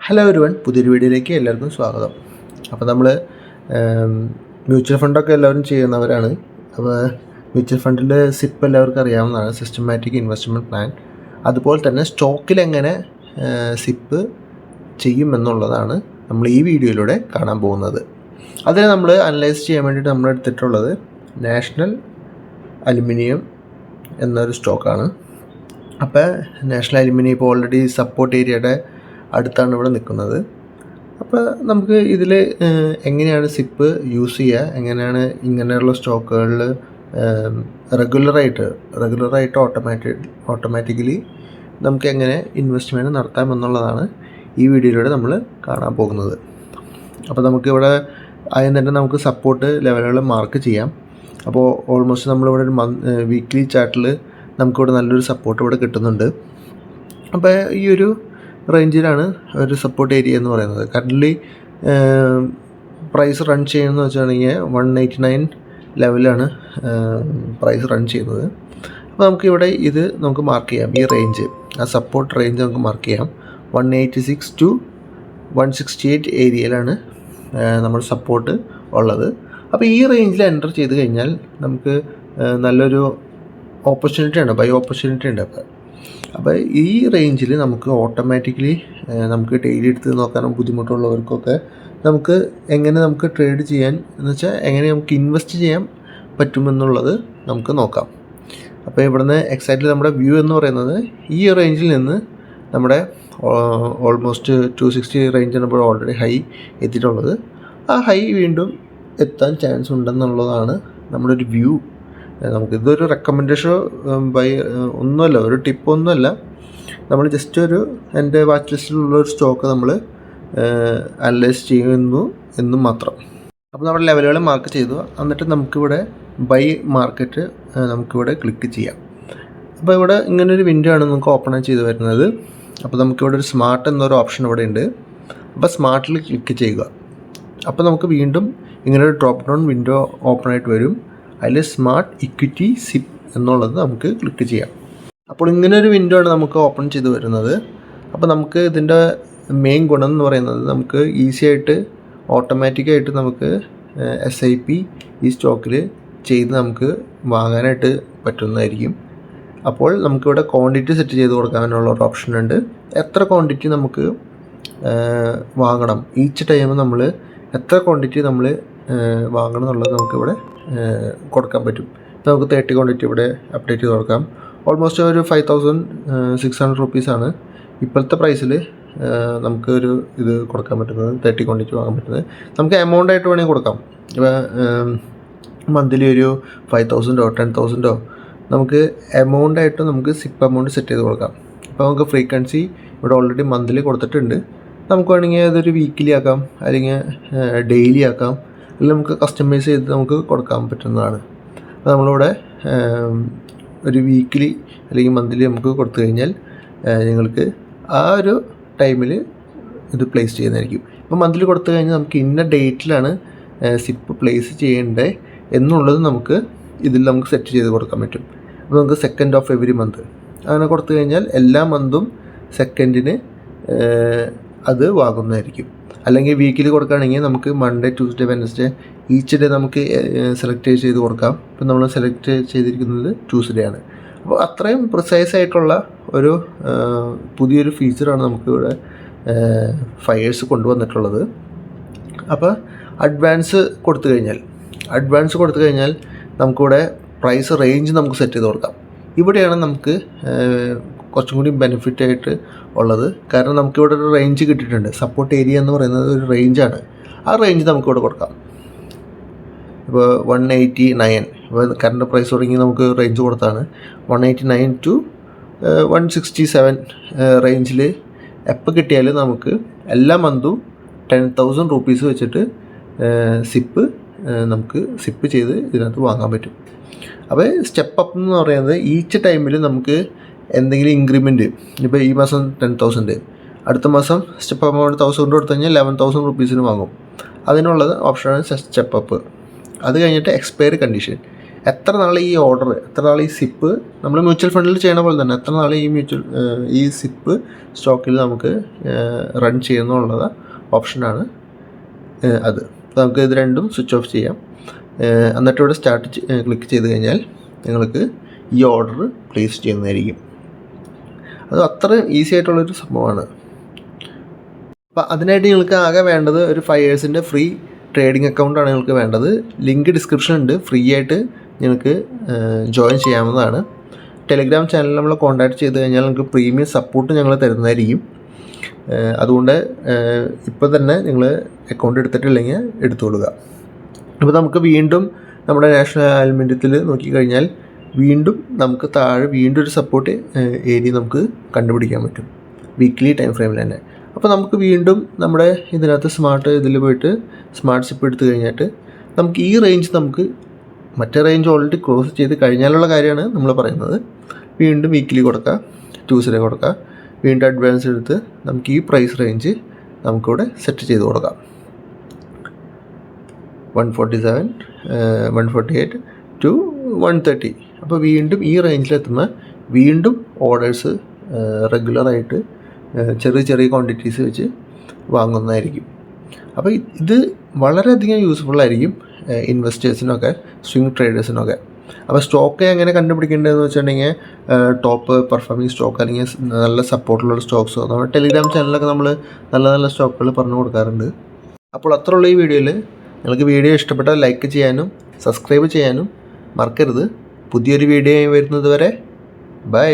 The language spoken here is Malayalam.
ഹലോ എവരിവൺ, പുതിയൊരു വീഡിയോയിലേക്ക് എല്ലാവർക്കും സ്വാഗതം. അപ്പോൾ നമ്മൾ മ്യൂച്വൽ ഫണ്ടൊക്കെ എല്ലാവരും ചെയ്യുന്നവരാണ്. അപ്പോൾ മ്യൂച്വൽ ഫണ്ടിൻ്റെ സിപ്പ് എല്ലാവർക്കും അറിയാവുന്നതാണ്, സിസ്റ്റമാറ്റിക് ഇൻവെസ്റ്റ്മെൻറ്റ് പ്ലാൻ. അതുപോലെ തന്നെ സ്റ്റോക്കിൽ എങ്ങനെ സിപ്പ് ചെയ്യുമെന്നുള്ളതാണ് നമ്മൾ ഈ വീഡിയോയിലൂടെ കാണാൻ പോകുന്നത്. അതിനെ നമ്മൾ അനലൈസ് ചെയ്യാൻ വേണ്ടിയിട്ട് നമ്മൾ എടുത്തിട്ടുള്ളത് നാഷണൽ അലുമിനിയം എന്നൊരു സ്റ്റോക്കാണ്. അപ്പോൾ നാഷണൽ അലുമിനിയം ഇപ്പോൾ ഓൾറെഡി സപ്പോർട്ട് ഏരിയയുടെ അടുത്താണ് ഇവിടെ നിൽക്കുന്നത്. അപ്പോൾ നമുക്ക് ഇതിൽ എങ്ങനെയാണ് സിപ്പ് യൂസ് ചെയ്യുക, എങ്ങനെയാണ് ഇങ്ങനെയുള്ള സ്റ്റോക്കുകളിൽ റെഗുലറായിട്ട് ഓട്ടോമാറ്റിക്കലി നമുക്ക് എങ്ങനെ ഇൻവെസ്റ്റ്മെൻറ്റ് നടത്താമെന്നുള്ളതാണ് ഈ വീഡിയോയിലൂടെ നമ്മൾ കാണാൻ പോകുന്നത്. അപ്പോൾ നമുക്കിവിടെ ആദ്യം തന്നെ നമുക്ക് സപ്പോർട്ട് ലെവലുകൾ മാർക്ക് ചെയ്യാം. അപ്പോൾ ഓൾമോസ്റ്റ് നമ്മളിവിടെ ഒരു വീക്ക്ലി ചാർട്ടിൽ നമുക്കിവിടെ നല്ലൊരു സപ്പോർട്ട് ഇവിടെ കിട്ടുന്നുണ്ട്. അപ്പോൾ ഈ ഒരു റേഞ്ചിലാണ് ഒരു സപ്പോർട്ട് ഏരിയ എന്ന് പറയുന്നത്. കറൻ്റ്ലി പ്രൈസ് റൺ ചെയ്യുന്നതെന്ന് വെച്ചാണെങ്കിൽ 189 ലെവലാണ് പ്രൈസ് റൺ ചെയ്യുന്നത്. അപ്പോൾ നമുക്കിവിടെ ഇത് നമുക്ക് മാർക്ക് ചെയ്യാം. ഈ റേഞ്ച്, ആ സപ്പോർട്ട് റേഞ്ച് നമുക്ക് മാർക്ക് ചെയ്യാം. 186 to 168 ഏരിയയിലാണ് നമ്മുടെ സപ്പോർട്ട് ഉള്ളത്. അപ്പോൾ ഈ റേഞ്ചിൽ എൻ്റർ ചെയ്ത് കഴിഞ്ഞാൽ നമുക്ക് നല്ലൊരു ഓപ്പർച്യൂണിറ്റിയാണ്, ബൈ ഓപ്പർച്യൂണിറ്റി ഉണ്ട്. അപ്പോൾ ഈ റേഞ്ചിൽ നമുക്ക് ഓട്ടോമാറ്റിക്കലി നമുക്ക് ഡെയിലി എടുത്ത് നോക്കാനും ബുദ്ധിമുട്ടുള്ളവർക്കൊക്കെ നമുക്ക് ട്രേഡ് ചെയ്യാൻ എന്ന് വെച്ചാൽ എങ്ങനെ നമുക്ക് ഇൻവെസ്റ്റ് ചെയ്യാൻ പറ്റുമെന്നുള്ളത് നമുക്ക് നോക്കാം. അപ്പോൾ ഇവിടുന്ന് എക്സാക്റ്റ്ലി നമ്മുടെ വ്യൂ എന്ന് പറയുന്നത് ഈ റേഞ്ചിൽ നിന്ന് നമ്മുടെ ഓൾമോസ്റ്റ് 260 റേഞ്ചാണ് ഇപ്പോൾ ഓൾറെഡി ഹൈ എത്തിയിട്ടുള്ളത്. ആ ഹൈ വീണ്ടും എത്താൻ ചാൻസ് ഉണ്ടെന്നുള്ളതാണ് നമ്മുടെ ഒരു വ്യൂ. നമുക്കിതൊരു റെക്കമെൻഡേഷനോ ഒന്നുമല്ല, ഒരു ടിപ്പൊന്നുമല്ല. നമ്മൾ ജസ്റ്റ് എൻ്റെ വാച്ച് ലിസ്റ്റിലുള്ളൊരു സ്റ്റോക്ക് നമ്മൾ അനലൈസ് ചെയ്യുന്നു എന്നും മാത്രം. അപ്പോൾ നമ്മുടെ ലെവലുകൾ മാർക്ക് ചെയ്തു. എന്നിട്ട് നമുക്കിവിടെ ബൈ മാർക്കറ്റ് നമുക്കിവിടെ ക്ലിക്ക് ചെയ്യാം. അപ്പോൾ ഇവിടെ ഇങ്ങനൊരു വിൻഡോ ആണ് നമുക്ക് ഓപ്പൺ ചെയ്ത് വരുന്നത്. അപ്പോൾ നമുക്കിവിടെ ഒരു സ്മാർട്ട് എന്നൊരു ഓപ്ഷൻ ഇവിടെ ഉണ്ട്. അപ്പോൾ സ്മാർട്ടിൽ ക്ലിക്ക് ചെയ്യുക. അപ്പോൾ നമുക്ക് വീണ്ടും ഇങ്ങനൊരു ഡ്രോപ്പ് ഡൗൺ വിൻഡോ ഓപ്പൺ ആയിട്ട് വരും. അതിൽ സ്മാർട്ട് ഇക്വിറ്റി സിപ്പ് എന്നുള്ളത് നമുക്ക് ക്ലിക്ക് ചെയ്യാം. അപ്പോൾ ഇങ്ങനൊരു വിൻഡോ ആണ് നമുക്ക് ഓപ്പൺ ചെയ്ത് വരുന്നത്. അപ്പോൾ നമുക്ക് ഇതിൻ്റെ മെയിൻ ഗുണം എന്ന് പറയുന്നത് നമുക്ക് ഈസി ആയിട്ട് ഓട്ടോമാറ്റിക്കായിട്ട് നമുക്ക് SIP ഈ സ്റ്റോക്കിൽ ചെയ്ത് നമുക്ക് വാങ്ങാനായിട്ട് പറ്റുന്നതായിരിക്കും. അപ്പോൾ നമുക്കിവിടെ ക്വാണ്ടിറ്റി സെറ്റ് ചെയ്ത് കൊടുക്കാനുള്ള ഒരു ഓപ്ഷൻ ഉണ്ട്. എത്ര ക്വാണ്ടിറ്റി നമുക്ക് വാങ്ങണം, ഈച്ച് ടൈം നമ്മൾ എത്ര ക്വാണ്ടിറ്റി നമ്മൾ വാങ്ങണം എന്നുള്ളത് നമുക്കിവിടെ കൊടുക്കാൻ പറ്റും. നമുക്ക് 30 ക്വാണ്ടിറ്റി ഇവിടെ അപ്ഡേറ്റ് ചെയ്ത് കൊടുക്കാം. ഓൾമോസ്റ്റ് ഒരു 5600 റുപ്പീസാണ് ഇപ്പോഴത്തെ പ്രൈസിൽ നമുക്ക് ഒരു ഇത് കൊടുക്കാൻ പറ്റുന്നത്, 30 ക്വാണ്ടിറ്റി വാങ്ങാൻ പറ്റുന്നത്. നമുക്ക് എമൗണ്ട് ആയിട്ട് വേണമെങ്കിൽ കൊടുക്കാം. ഇപ്പോൾ മന്ത്ലി ഒരു 5000 10,000 നമുക്ക് എമൗണ്ട് ആയിട്ട് നമുക്ക് സിപ്പ് എമൗണ്ട് സെറ്റ് ചെയ്ത് കൊടുക്കാം. അപ്പോൾ നമുക്ക് ഫ്രീക്വൻസി ഇവിടെ ഓൾറെഡി മന്ത്ലി കൊടുത്തിട്ടുണ്ട്. നമുക്ക് വേണമെങ്കിൽ അതൊരു വീക്കിലി ആക്കാം, അല്ലെങ്കിൽ ഡെയിലി ആക്കാം, അല്ലെങ്കിൽ നമുക്ക് കസ്റ്റമൈസ് ചെയ്ത് നമുക്ക് കൊടുക്കാൻ പറ്റുന്നതാണ്. അപ്പോൾ നമ്മളിവിടെ ഒരു വീക്കിലി അല്ലെങ്കിൽ മന്ത്ലി നമുക്ക് കൊടുത്തു കഴിഞ്ഞാൽ നിങ്ങൾക്ക് ആ ഒരു ടൈമിൽ ഇത് പ്ലേസ് ചെയ്യുന്നതായിരിക്കും. ഇപ്പോൾ മന്ത്ലി കൊടുത്തു കഴിഞ്ഞാൽ നമുക്ക് ഇന്ന ഡേറ്റിലാണ് സിപ്പ് പ്ലേസ് ചെയ്യേണ്ടത് എന്നുള്ളത് നമുക്ക് ഇതിൽ നമുക്ക് സെറ്റ് ചെയ്ത് കൊടുക്കാൻ പറ്റും. അപ്പോൾ നമുക്ക് 2nd of every month അങ്ങനെ കൊടുത്തു കഴിഞ്ഞാൽ എല്ലാ മന്തും 2nd അത് വാങ്ങുന്നതായിരിക്കും. അല്ലെങ്കിൽ വീക്കിലി കൊടുക്കുകയാണെങ്കിൽ നമുക്ക് Monday Tuesday Wednesday each day നമുക്ക് സെലക്ട് ചെയ്ത് കൊടുക്കാം. ഇപ്പം നമ്മൾ സെലക്ട് ചെയ്തിരിക്കുന്നത് ട്യൂസ്ഡേ ആണ്. അപ്പോൾ അത്രയും പ്രിസൈസ് ആയിട്ടുള്ള ഒരു പുതിയൊരു ഫീച്ചറാണ് നമുക്കിവിടെ ഫയേഴ്സ് കൊണ്ടുവന്നിട്ടുള്ളത്. അപ്പോൾ അഡ്വാൻസ് കൊടുത്തു കഴിഞ്ഞാൽ നമുക്കിവിടെ പ്രൈസ് റേഞ്ച് നമുക്ക് സെറ്റ് ചെയ്ത് കൊടുക്കാം. ഇവിടെയാണ് നമുക്ക് കുറച്ചും കൂടി ബെനിഫിറ്റ് ആയിട്ട് ഉള്ളത്. കാരണം നമുക്കിവിടെ ഒരു റേഞ്ച് കിട്ടിയിട്ടുണ്ട്. സപ്പോർട്ട് ഏരിയ എന്ന് പറയുന്നത് ഒരു റേഞ്ചാണ്. ആ റേഞ്ച് നമുക്കിവിടെ കൊടുക്കാം. ഇപ്പോൾ 189, ഇപ്പോൾ കറണ്ട് പ്രൈസ് തുടങ്ങി നമുക്ക് റേഞ്ച് കൊടുത്താണ് 189 to 167 റേഞ്ചിൽ എപ്പോൾ കിട്ടിയാലും നമുക്ക് എല്ലാ മന്തും 10,000 റുപ്പീസ് വെച്ചിട്ട് നമുക്ക് സിപ്പ് ചെയ്ത് ഇതിനകത്ത് വാങ്ങാൻ പറ്റും. അപ്പോൾ സ്റ്റെപ്പ് അപ്പ് എന്ന് പറയുന്നത് ഈച്ച് ടൈമിൽ നമുക്ക് എന്തെങ്കിലും ഇൻക്രിമെൻറ്റ്, ഇപ്പോൾ ഈ മാസം 10,000, അടുത്ത മാസം സ്റ്റെപ്പ് അമൗണ്ട് 1000 കൊടുത്തു കഴിഞ്ഞാൽ 11,000 റുപ്പീസിന് വാങ്ങും. അതിനുള്ളത് ഓപ്ഷനാണ് സ്റ്റെപ്പ് അപ്പ്. അത് കഴിഞ്ഞിട്ട് എക്സ്പയറി കണ്ടീഷൻ. എത്ര നാൾ ഈ ഓർഡർ, എത്ര നാൾ ഈ സിപ്പ് നമ്മൾ മ്യൂച്വൽ ഫണ്ടിൽ ചെയ്യണ പോലെ തന്നെ എത്ര നാൾ ഈ സിപ്പ് സ്റ്റോക്കിൽ നമുക്ക് റൺ ചെയ്യുന്നുള്ള ഓപ്ഷനാണ് അത്. നമുക്ക് ഇത് രണ്ടും സ്വിച്ച് ഓഫ് ചെയ്യാം. എന്നിട്ട് ഇവിടെ സ്റ്റാർട്ട് ക്ലിക്ക് ചെയ്ത് കഴിഞ്ഞാൽ നിങ്ങൾക്ക് ഈ ഓർഡർ പ്ലേസ് ചെയ്യുന്നതായിരിക്കും. അത് അത്ര ഈസി ആയിട്ടുള്ളൊരു സംഭവമാണ്. അപ്പോൾ അതിനായിട്ട് നിങ്ങൾക്ക് ആകെ വേണ്ടത് ഒരു 5 yearsൻ്റെ ഫ്രീ ട്രേഡിംഗ് അക്കൗണ്ടാണ് നിങ്ങൾക്ക് വേണ്ടത്. ലിങ്ക് ഡിസ്ക്രിപ്ഷൻ ഉണ്ട്, ഫ്രീ ആയിട്ട് നിങ്ങൾക്ക് ജോയിൻ ചെയ്യാവുന്നതാണ്. ടെലിഗ്രാം ചാനൽ നമ്മൾ കോൺടാക്ട് ചെയ്ത് കഴിഞ്ഞാൽ നിങ്ങൾക്ക് പ്രീമിയം സപ്പോർട്ട് ഞങ്ങൾ തരുന്നതായിരിക്കും. അതുകൊണ്ട് ഇപ്പോൾ തന്നെ നിങ്ങൾ അക്കൗണ്ട് എടുത്തിട്ടില്ലെങ്കിൽ എടുത്തുകൊള്ളുക. അപ്പോൾ നമുക്ക് വീണ്ടും നമ്മുടെ നാഷണൽ ആൽമെൻറ്റത്തിൽ നോക്കിക്കഴിഞ്ഞാൽ വീണ്ടും നമുക്ക് താഴെ വീണ്ടും ഒരു സപ്പോർട്ട് ഏരിയ നമുക്ക് കണ്ടുപിടിക്കാൻ പറ്റും വീക്ക്ലി ടൈം ഫ്രെയിമിൽ തന്നെ. അപ്പോൾ നമുക്ക് വീണ്ടും നമ്മുടെ ഇതിനകത്ത് ഇതിൽ പോയിട്ട് സ്മാർട്ട് സിപ്പ് എടുത്തു കഴിഞ്ഞിട്ട് നമുക്ക് ഈ റേഞ്ച് നമുക്ക് മറ്റേ റേഞ്ച് ഓൾറെഡി ക്രോസ് ചെയ്ത് കഴിഞ്ഞാലുള്ള കാര്യമാണ് നമ്മൾ പറയുന്നത്. വീണ്ടും വീക്കിലി കൊടുക്കുക, ട്യൂസ്ഡേ കൊടുക്കുക, വീണ്ടും അഡ്വാൻസ് എടുത്ത് നമുക്ക് ഈ പ്രൈസ് റേഞ്ച് നമുക്കിവിടെ സെറ്റ് ചെയ്ത് കൊടുക്കാം. 147, 148 to 130. അപ്പോൾ വീണ്ടും ഈ റേഞ്ചിലെത്തുമ്പോൾ വീണ്ടും ഓർഡേഴ്സ് റെഗുലറായിട്ട് ചെറിയ ക്വാണ്ടിറ്റീസ് വെച്ച് വാങ്ങുന്നതായിരിക്കും. അപ്പോൾ ഇത് വളരെയധികം യൂസ്ഫുള്ളായിരിക്കും ഇൻവെസ്റ്റേഴ്സിനൊക്കെ, സ്വിംഗ് ട്രേഡേഴ്സിനൊക്കെ. അപ്പോൾ സ്റ്റോക്ക് എങ്ങനെ കണ്ടുപിടിക്കേണ്ടതെന്ന് വെച്ചിട്ടുണ്ടെങ്കിൽ ടോപ്പ് പെർഫോമിങ് സ്റ്റോക്ക് അല്ലെങ്കിൽ നല്ല സപ്പോർട്ടുള്ള സ്റ്റോക്സോ നമ്മുടെ ടെലിഗ്രാം ചാനലിലൊക്കെ നമ്മൾ നല്ല സ്റ്റോക്കുകൾ പറഞ്ഞു കൊടുക്കാറുണ്ട്. അപ്പോൾ അത്രയുള്ള ഈ വീഡിയോയിൽ നിങ്ങൾക്ക് വീഡിയോ ഇഷ്ടപ്പെട്ടാൽ ലൈക്ക് ചെയ്യാനും സബ്സ്ക്രൈബ് ചെയ്യാനും മറക്കരുത്. പുതിയൊരു വീഡിയോ വരുന്നത് വരെ ബൈ.